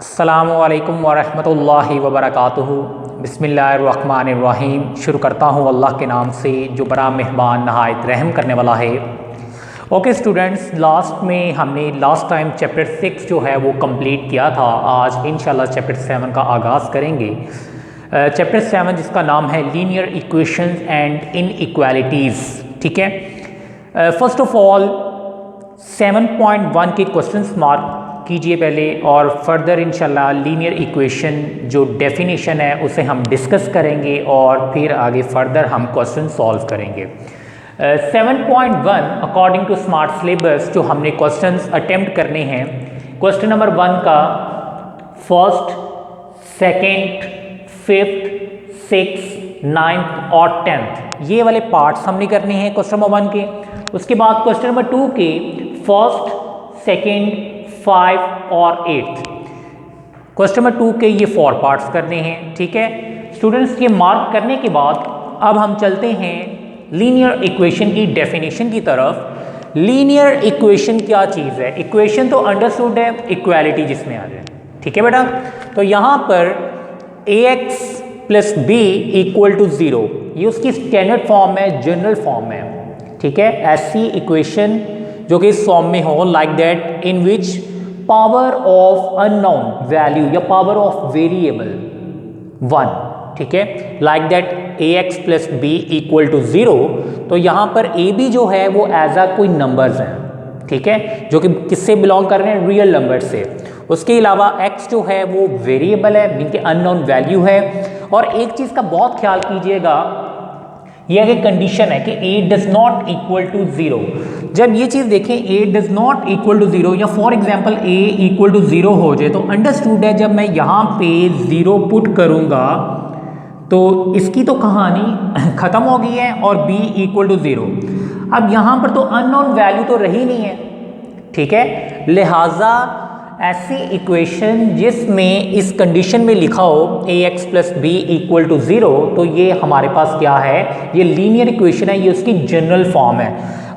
अस्सलामुअलैकुम वरहमतुल्लाहि वबरकातुहू। बिस्मिल्लाहिर्रहमानिर्रहीम। शुरू करता हूँ अल्लाह के नाम से जो बड़ा मेहमान नहायत रहम करने वाला है। ओके स्टूडेंट्स, हमने लास्ट टाइम चैप्टर 6 जो है वो कंप्लीट किया था। आज इंशाल्लाह चैप्टर 7 का आगाज़ करेंगे। चैप्टर 7 जिसका नाम है लीनियर इक्वेशंस एंड इनइक्वालिटीज़। ठीक है, फर्स्ट ऑफ ऑल 7.1 के क्वेश्चंस मार्क कीजिए पहले, और फर्दर इंशाल्लाह लीनियर इक्वेशन जो डेफिनेशन है उसे हम डिस्कस करेंगे और फिर आगे फर्दर हम क्वेश्चन सॉल्व करेंगे। 7.1 अकॉर्डिंग टू स्मार्ट सिलेबस जो हमने क्वेश्चंस अटेम्प्ट करने हैं, क्वेश्चन नंबर 1 का first, second, fifth, six, ninth और 10th ये वाले पार्ट्स हमने करने हैं क्वेश्चन नंबर 1 के। उसके बाद क्वेश्चन नंबर 2 के फर्स्ट, सेकंड, 5 और 8 क्वेश्चन नंबर 2 के ये 4 पार्ट्स करने हैं। ठीक है स्टूडेंट्स, ये मार्क करने के बाद अब हम चलते हैं लीनियर इक्वेशन की डेफिनेशन की तरफ। लीनियर इक्वेशन क्या चीज़ है? इक्वेशन तो अंडरस्टूड है, इक्वालिटी जिसमें आ जाए। ठीक है बेटा, तो यहाँ पर ax plus b equal to 0 ये उसकी स्टैंडर्ड फॉर्म है, जनरल फॉर्म है। ठीक है, ऐसी इक्वेशन जो कि इस फॉर्म में हो, like that in which power of unknown value या पावर ऑफ वेरिएबल 1। ठीक है, like that ax plus b equal to 0। तो यहाँ पर a b जो है वो एज आ कोई नंबर्स हैं। ठीक है, जो कि किससे बिलोंग कर रहे हैं? रियल नंबर से। उसके अलावा x जो है वो वेरिएबल है, जिनके अननोन वैल्यू है। और एक चीज़ का बहुत ख्याल कीजिएगा, यह एक कंडीशन है कि a does not equal to 0। जब ये चीज़ देखें a does not equal to 0 या for example a equal to 0 हो जाए, तो अंडरस्टूड है जब मैं यहाँ पे 0 पुट करूँगा तो इसकी तो कहानी ख़त्म हो गई है और b इक्वल टू 0। अब यहाँ पर तो अननोन वैल्यू तो रही नहीं है। ठीक है, लिहाजा ऐसी इक्वेशन जिसमें इस कंडीशन में लिखा हो ax plus b equal to 0, तो ये हमारे पास क्या है? ये लीनियर इक्वेशन है, ये उसकी जनरल फॉर्म है।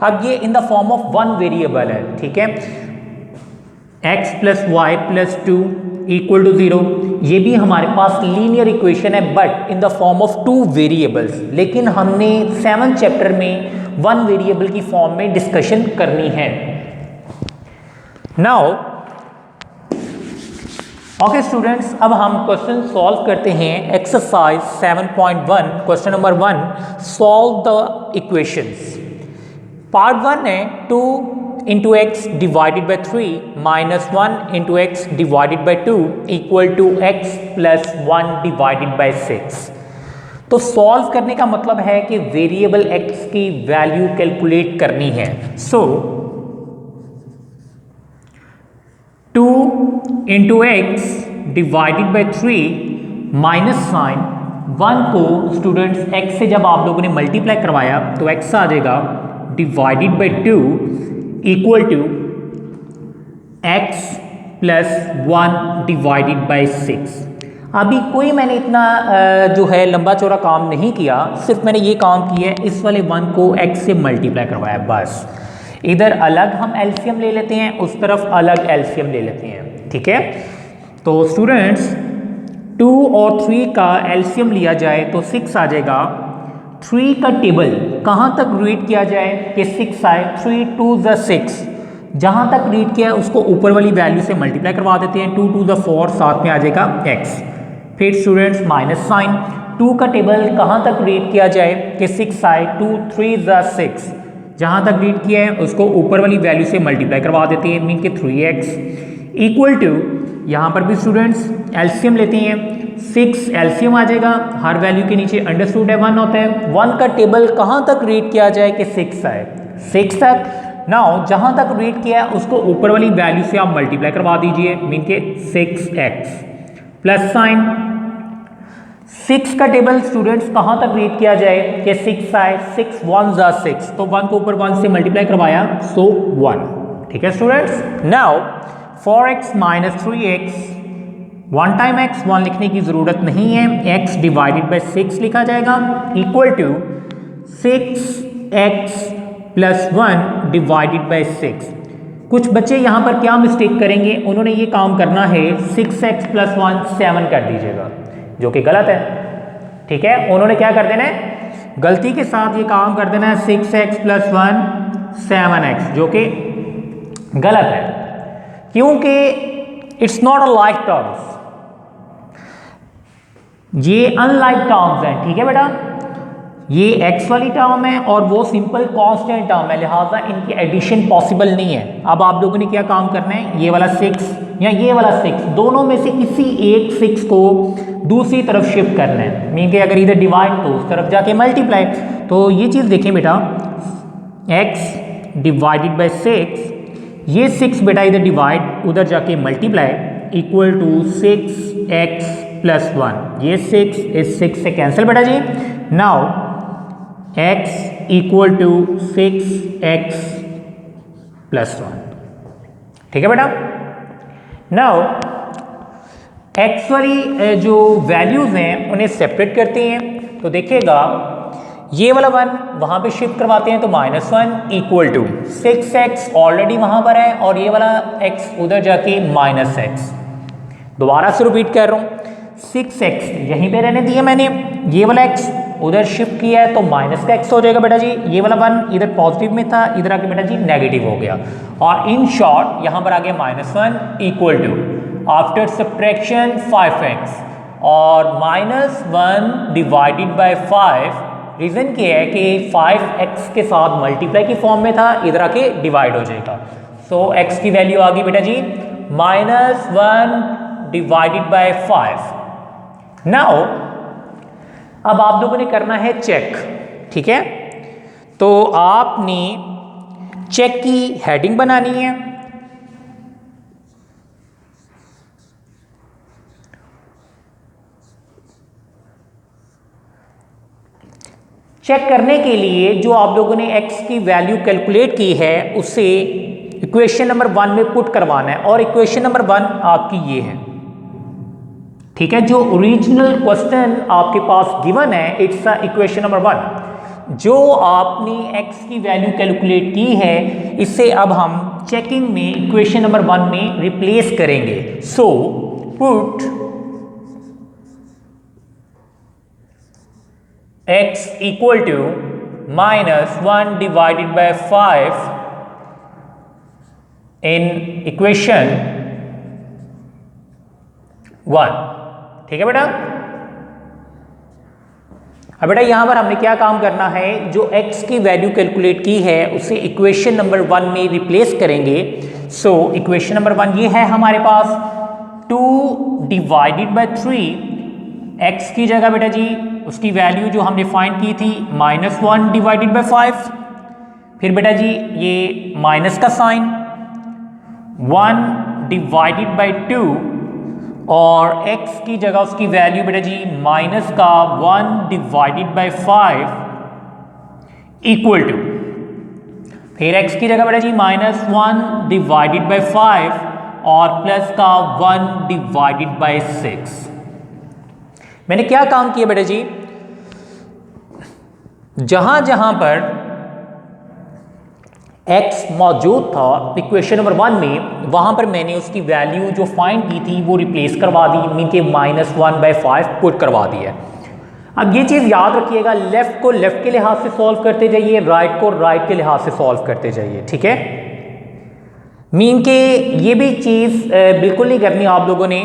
अब ये in the form of one variable है। ठीक है, x plus y plus 2 equal to 0 ये भी हमारे पास लीनियर इक्वेशन है, but in the form of 2 variables. लेकिन हमने 7th चैप्टर में 1 वेरिएबल की फॉर्म में डिस्कशन करनी है। नाउ ओके स्टूडेंट्स, अब हम क्वेश्चन सॉल्व करते हैं। Exercise 7.1 question number 1, solve the equations. Part 1 है 2 into x divided by 3 minus 1 into x divided by 2 equal to x plus 1 divided by 6। तो सॉल्व करने का मतलब है कि वेरिएबल एक्स की वैल्यू कैलकुलेट करनी है। So 2 into x divided by 3 minus sign 1 को स्टूडेंट्स x से जब आप लोगों ने मल्टीप्लाई करवाया तो x आ जाएगा divided by 2 equal to x plus 1 divided by 6। अभी कोई मैंने इतना जो है लंबा चौड़ा काम नहीं किया, सिर्फ मैंने ये काम किया है, इस वाले 1 को x से मल्टीप्लाई करवाया बस। इधर अलग हम एलसीएम ले लेते हैं, उस तरफ अलग एलसीएम ले लेते हैं। ठीक है, तो स्टूडेंट्स 2 और 3 का एलसीएम लिया जाए तो 6 आ जाएगा। 3 का टेबल कहाँ तक रीड किया जाए कि 6 आए? 3 2 ज़ 6, जहाँ तक रीड किया है उसको ऊपर वाली वैल्यू से मल्टीप्लाई करवा देते हैं। 2 2 ज़ 4, साथ में आ जाएगा x। फिर स्टूडेंट्स माइनस साइन, 2 का टेबल कहाँ तक रीड किया जाए कि 6 आए? 2 3 ज़ 6, जहाँ तक रीड किया है उसको ऊपर वाली वैल्यू से मल्टीप्लाई करवा देते हैं, मीन के 3x इक्वल टू, यहाँ पर भी स्टूडेंट्स एलसीएम लेते हैं। 6 एलसीएम आ जाएगा, हर वैल्यू के नीचे अंडरस्टूड है 1 होता है। 1 का टेबल कहाँ तक रीड किया जाए कि 6 आए? 6 तक। नाउ जहाँ तक रीड किया है उसको ऊपर वाली वैल्यू से आप मल्टीप्लाई करवा दीजिए, मीन के 6x प्लस साइन 6 का टेबल स्टूडेंट्स कहाँ तक रीड किया जाए कि 6 आए? 6 1 ज़ा 6, तो 1 को ऊपर 1 से मल्टीप्लाई करवाया, सो 1। ठीक है students, now 4x minus 3x, 1 time x 1 लिखने की ज़रूरत नहीं है, x डिवाइडेड बाई 6 लिखा जाएगा equal to 6x plus 1 divided by 6। कुछ बच्चे यहाँ पर क्या मिस्टेक करेंगे, उन्होंने ये काम करना है 6x + 1 7 कर दीजिएगा, जो कि गलत है। ठीक है, उन्होंने क्या कर देना है, गलती के साथ ये काम कर देना है 6x + 1 7x, जो कि गलत है, क्योंकि it's not a like terms, ये अनलाइक टर्म्स हैं। ठीक है बेटा, ये x वाली टर्म है और वो सिंपल कांस्टेंट टर्म है, लिहाजा इनकी एडिशन पॉसिबल नहीं है। अब आप लोगों ने क्या काम करना है, ये वाला 6 या ये वाला 6, दोनों में से किसी एक 6 को दूसरी तरफ शिफ्ट करना है, मीन के अगर इधर डिवाइड तो उस तरफ जाके मल्टीप्लाई। तो ये चीज़ देखें बेटा, x डिवाइडेड बाई 6, ये 6 बेटा इधर डिवाइड उधर जाके मल्टीप्लाई इक्वल टू 6x + 1, ये 6 इस 6 से कैंसिल बेटा जी। Now x equal to 6x + 1। ठीक है बेटा, नाउ x वाली जो वैल्यूज़ हैं उन्हें सेपरेट करते हैं। तो देखिएगा, ये वाला 1 वहाँ पे शिफ्ट करवाते हैं तो -1 इक्वल टू 6x ऑलरेडी वहाँ पर है और ये वाला x उधर जाके -x। दोबारा से रिपीट कर रहा हूँ, 6x यहीं पे रहने दिया मैंने, ये वाला x उधर शिफ्ट किया है तो माइनस का x हो जाएगा बेटा जी। ये वाला 1 इधर पॉजिटिव में था, इधर आके बेटा जी नेगेटिव हो गया, और इन शॉर्ट यहाँ पर आ गया -1 equal to after subtraction 5x और -1 डिवाइडेड बाय 5। रीज़न क्या है कि 5x के साथ मल्टीप्लाई की फॉर्म में था, इधर आके डिवाइड हो जाएगा। सो x की वैल्यू आ गई बेटा जी -1 डिवाइडेड बाय 5। नाउ अब आप लोगों ने करना है चेक। ठीक है, तो आपने चेक की हेडिंग बनानी है। चेक करने के लिए जो आप लोगों ने x की वैल्यू कैलकुलेट की है उसे इक्वेशन नंबर 1 में पुट करवाना है, और इक्वेशन नंबर 1 आपकी ये है। ठीक है, जो ओरिजिनल क्वेश्चन आपके पास गिवन है, इट्स इक्वेशन नंबर 1। जो आपने x की वैल्यू कैलकुलेट की है, इससे अब हम चेकिंग में इक्वेशन नंबर 1 में रिप्लेस करेंगे। So put x equal to -1 divided by 5 in equation 1। ठीक है बेटा, अब बेटा यहां पर हमने क्या काम करना है, जो x की वैल्यू कैलकुलेट की है उसे इक्वेशन नंबर 1 में रिप्लेस करेंगे। सो इक्वेशन नंबर 1 ये है हमारे पास, 2 डिवाइडेड बाय 3, x की जगह बेटा जी उसकी वैल्यू जो हमने फाइंड की थी -1 डिवाइडेड बाय 5, फिर बेटा जी ये माइनस का साइन, 1 डिवाइडेड बाय 2, और x की जगह उसकी वैल्यू बेटा जी माइनस का 1 डिवाइडेड बाय 5 इक्वल टू, फिर x की जगह बेटा जी -1 डिवाइडेड बाय 5 और प्लस का 1 डिवाइडेड बाय 6। मैंने क्या काम किया बेटा जी, जहां जहां पर x मौजूद था इक्वेशन नंबर 1 में, वहां पर मैंने उसकी वैल्यू जो फाइंड की थी वो रिप्लेस करवा दी, मीन के -1/5 पुट करवा दिया। अब ये चीज़ याद रखिएगा, लेफ्ट को लेफ्ट के लिहाज से सॉल्व करते जाइए, राइट को राइट के लिहाज से सॉल्व करते जाइए। ठीक है, मीन के ये भी चीज़ बिल्कुल नहीं करनी आप लोगों ने।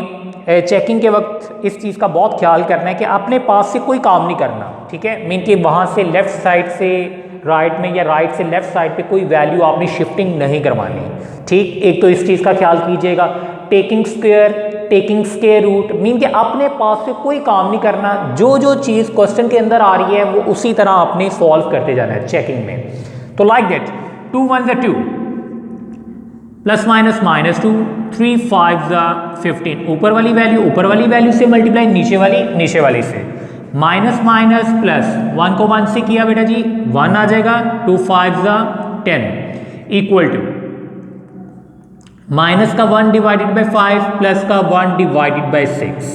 चेकिंग के वक्त इस चीज़ का बहुत ख्याल करना है कि अपने पास से कोई काम नहीं करना। ठीक है, मीन के वहाँ से लेफ़्ट साइड से राइट में या राइट से लेफ़्ट साइड पे कोई वैल्यू आपने शिफ्टिंग नहीं करवानी। ठीक, एक तो इस चीज़ का ख्याल कीजिएगा, टेकिंग स्क्वायर रूट, मीन के अपने पास से कोई काम नहीं करना, जो जो चीज़ क्वेश्चन के अंदर आ रही है वो उसी तरह आपने सॉल्व करते जाना है चेकिंग में। तो लाइक दैट 2 1 2 प्लस माइनस -2, 3 5 15, ऊपर वाली वैल्यू से मल्टीप्लाई नीचे वाली से, माइनस माइनस प्लस 1 को 1 से किया बेटा जी 1 आ जाएगा, 2 5 10 इक्वल टू माइनस का 1 डिवाइडेड बाय 5 प्लस का 1 डिवाइडेड बाय 6।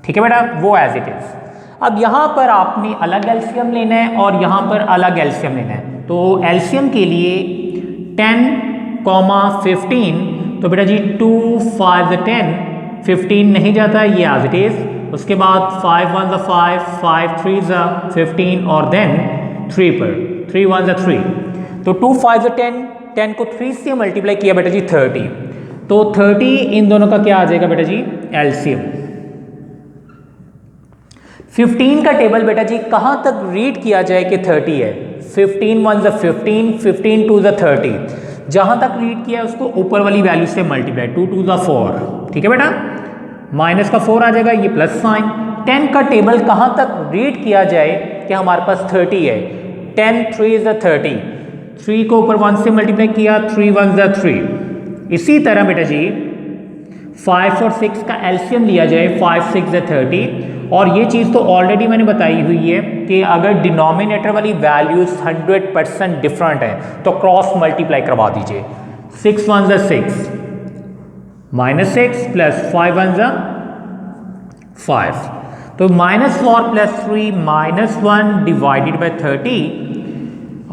ठीक है बेटा, वो एज इट इज। अब यहाँ पर आपने अलग एलसीएम लेना है और यहाँ पर अलग एलसीएम लेना है। तो एलसीएम के लिए 10 कॉमा 15, तो बेटा जी 2 5 10, 15 नहीं जाता, ये एज इट इज। उसके बाद 5 1 5, 5 3 15 और देन 3 पर 3 1 3, तो 2 5 10, 10 को 3 से मल्टीप्लाई किया बेटा जी 30, तो 30 इन दोनों का क्या आ जाएगा बेटा जी एलसीएम। 15 का टेबल बेटा जी कहाँ तक रीड किया जाए कि 30 है, 15 1 15, 15 2 30, जहाँ तक रीड किया है उसको ऊपर वाली वैल्यू से मल्टीप्लाई, 2 2 4, ठीक है बेटा, माइनस का 4 आ जाएगा, ये प्लस साइन। 10 का टेबल कहाँ तक रीड किया जाए कि हमारे पास 30 है, 10 3 30, 3 को ऊपर 1 से मल्टीप्लाई किया, 3 1 3। इसी तरह बेटा जी 5 और 6 का एलसीएम लिया जाए, 5 6 30, और ये चीज़ तो ऑलरेडी मैंने बताई हुई है कि अगर डिनोमिनेटर वाली वैल्यूज 100% डिफरेंट है तो क्रॉस मल्टीप्लाई करवा दीजिए। 6 1 6 -6 प्लस 5 1 5, तो -4 प्लस 3 -1 डिवाइडेड बाय 30,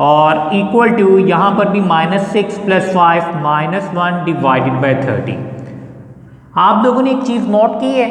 और इक्वल टू यहाँ पर भी -6 प्लस 5 -1 डिवाइडेड बाय 30। आप लोगों ने एक चीज़ नोट की है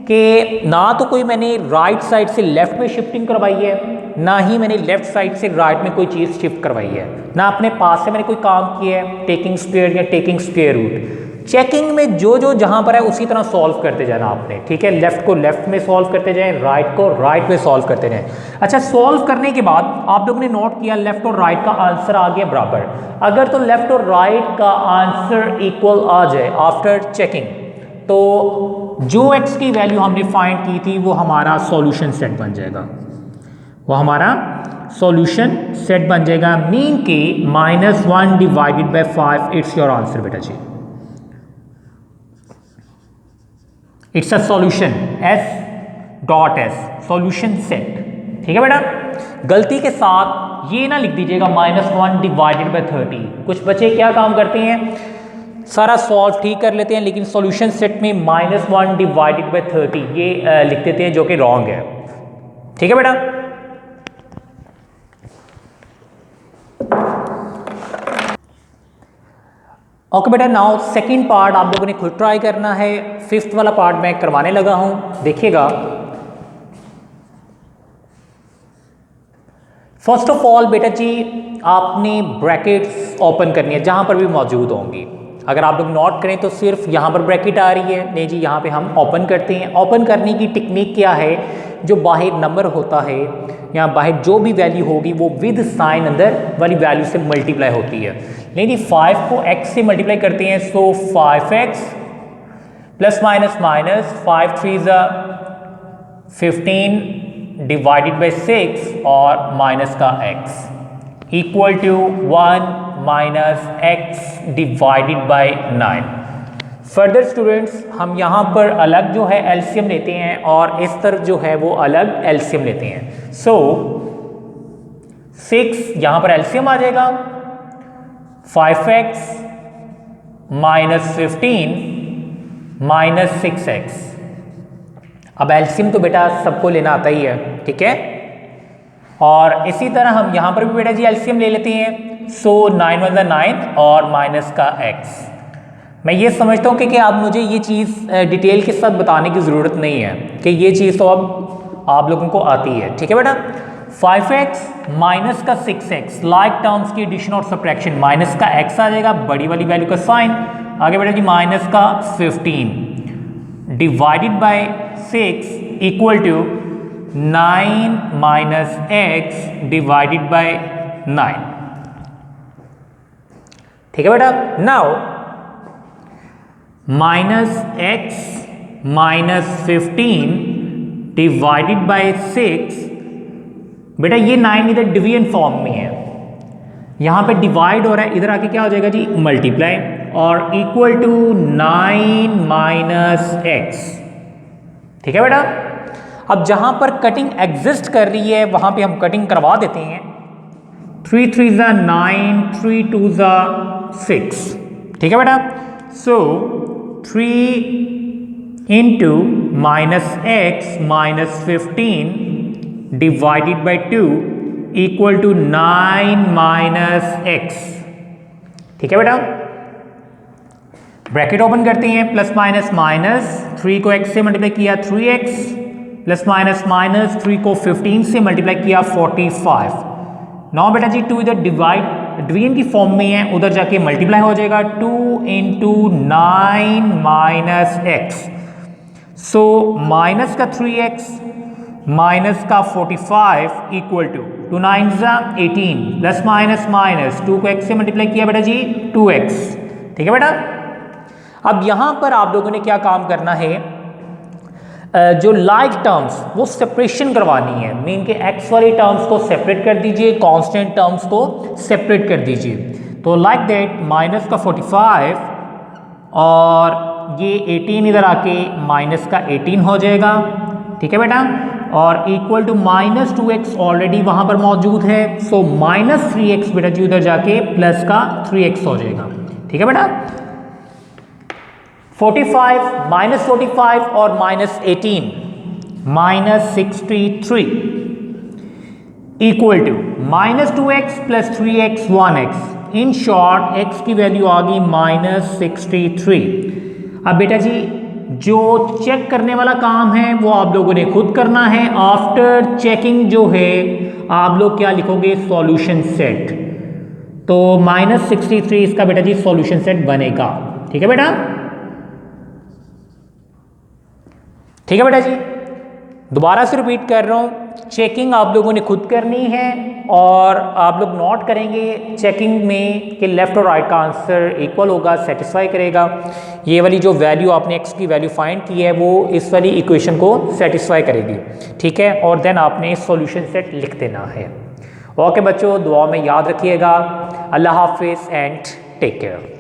कि ना तो कोई मैंने राइट साइड से लेफ्ट में शिफ्टिंग करवाई है, ना ही मैंने लेफ्ट साइड से राइट में कोई चीज़ शिफ्ट करवाई है, ना अपने पास से मैंने कोई काम किया है टेकिंग स्क्वायर या टेकिंग स्क्वायर रूट। चेकिंग में जो जो जहाँ पर है उसी तरह सॉल्व करते जाना आपने, ठीक है, लेफ्ट को लेफ्ट में सॉल्व करते जाएं, राइट को राइट में सॉल्व करते जाएं। अच्छा, सॉल्व करने के बाद आप लोगों ने नोट किया लेफ्ट और राइट का आंसर आ गया बराबर। अगर तो लेफ्ट और राइट का आंसर इक्वल आ जाए आफ्टर चेकिंग, तो जो x की वैल्यू हमने फाइंड की थी वो हमारा सॉल्यूशन सेट बन जाएगा, वो हमारा सॉल्यूशन सेट बन जाएगा। मीन के -1 divided by 5 it's your answer बेटा जी, it's a solution S.S solution set, ठीक है बेटा। गलती के साथ ये ना लिख दीजिएगा -1 डिवाइडेड बाय 30। कुछ बच्चे क्या काम करते हैं, सारा सॉल्व ठीक कर लेते हैं लेकिन सॉल्यूशन सेट में -1 डिवाइडेड बाय 30 ये लिख देते हैं, जो कि रॉन्ग है, ठीक है बेटा। ओके बेटा, नाउ सेकंड पार्ट आप लोगों ने खुद ट्राई करना है। फिफ्थ वाला पार्ट मैं करवाने लगा हूं, देखिएगा। फर्स्ट ऑफ ऑल बेटा जी आपने ब्रैकेट्स ओपन करनी है जहां पर भी मौजूद होंगी। अगर आप लोग नोट करें तो सिर्फ यहाँ पर ब्रैकेट आ रही है, नहीं जी यहाँ पे हम ओपन करते हैं। ओपन करने की टेक्निक क्या है, जो बाहर नंबर होता है या बाहर जो भी वैल्यू होगी वो विद साइन अंदर वाली वैल्यू से मल्टीप्लाई होती है। नहीं जी 5 को x से मल्टीप्लाई करते हैं, so 5x plus minus minus 5 3 15 divided by 6 और माइनस का x equal to 1 minus x divided by 9। Further students हम यहाँ पर अलग जो है एलसीएम लेते हैं और इस तरफ जो है वो अलग एलसीएम लेते हैं। सो 6 यहाँ पर एलसीएम आ जाएगा, 5x माइनस 15 माइनस 6x। अब एलसीएम तो बेटा सबको लेना आता ही है, ठीक है। और इसी तरह हम यहाँ पर भी बेटा जी एलसीएम ले लेते हैं, सो 9 1 9 और माइनस का x। मैं ये समझता हूँ कि आप मुझे ये चीज़ डिटेल के साथ बताने की ज़रूरत नहीं है कि ये चीज़ तो अब आप लोगों को आती है, ठीक है बेटा। 5x माइनस का 6x, लाइक टर्म्स की एडिशन और सब्ट्रैक्शन, माइनस का x आ जाएगा, बड़ी वाली वैल्यू का साइन आगे बेटा जी, माइनस का 15 divided by 6 equal to 9 minus x divided by 9, ठीक है बेटा। Now minus x minus 15 divided by 6, बेटा ये 9 इधर डिवीजन फॉर्म में है, यहां पे डिवाइड हो रहा है, इधर आके क्या हो जाएगा जी मल्टीप्लाई, और इक्वल टू 9 माइनस x, ठीक है बेटा। अब जहां पर कटिंग एग्जिस्ट कर रही है वहां पे हम कटिंग करवा देते हैं। 3 3 9, 3 2 6, ठीक है बेटा। So 3 into minus x minus 15 divided by 2 equal to 9 minus x, ठीक है बेटा। ब्रैकेट ओपन करते हैं, प्लस माइनस माइनस 3 को x से मल्टीप्लाई किया 3x, प्लस माइनस माइनस 3 को 15 से मल्टीप्लाई किया 45। नाउ बेटा जी 2 इधर डिवीजन की फॉर्म में है, उधर जाके मल्टीप्लाई हो जाएगा 2 into 9 minus x. So minus का 3x माइनस का 45 equal to 2 9 18 plus minus minus 2 को x से मल्टीप्लाई किया बेटा जी 2x। ठीक है बेटा। अब यहां पर आप लोगों ने क्या काम करना है, जो लाइक टर्म्स वो सेपरेशन करवानी है। मीन के x वाली टर्म्स को सेपरेट कर दीजिए, कांस्टेंट टर्म्स को सेपरेट कर दीजिए। तो लाइक दैट माइनस का 45 और ये 18 इधर आके माइनस का 18 हो जाएगा। ठीक है बेटा। और equal to minus 2x already वहां पर मौजूद है, सो माइनस 3x बेटा जी उधर जाके प्लस का 3x हो जाएगा। ठीक है बेटा। 45 माइनस 45 और minus 18 minus 63 equal to minus 2x plus 3x 1x। In short x की वैल्यू आ गई माइनस 63। अब बेटा जी जो चेक करने वाला काम है वो आप लोगों ने खुद करना है। आफ्टर चेकिंग जो है आप लोग क्या लिखोगे, सॉल्यूशन सेट। तो माइनस 63 इसका बेटा जी सॉल्यूशन सेट बनेगा। ठीक है बेटा। ठीक है बेटा जी। दोबारा से रिपीट कर रहा हूँ, चेकिंग आप लोगों ने खुद करनी है और आप लोग नोट करेंगे चेकिंग में कि लेफ्ट और राइट का आंसर इक्वल होगा, सेटिस्फाई करेगा। ये वाली जो वैल्यू आपने x की वैल्यू फाइंड की है वो इस वाली इक्वेशन को सेटिस्फाई करेगी। ठीक है। और देन आपने सॉल्यूशन सेट लिख देना है। ओके बच्चों, दुआ में याद रखिएगा। अल्लाह हाफिज़ एंड टेक केयर।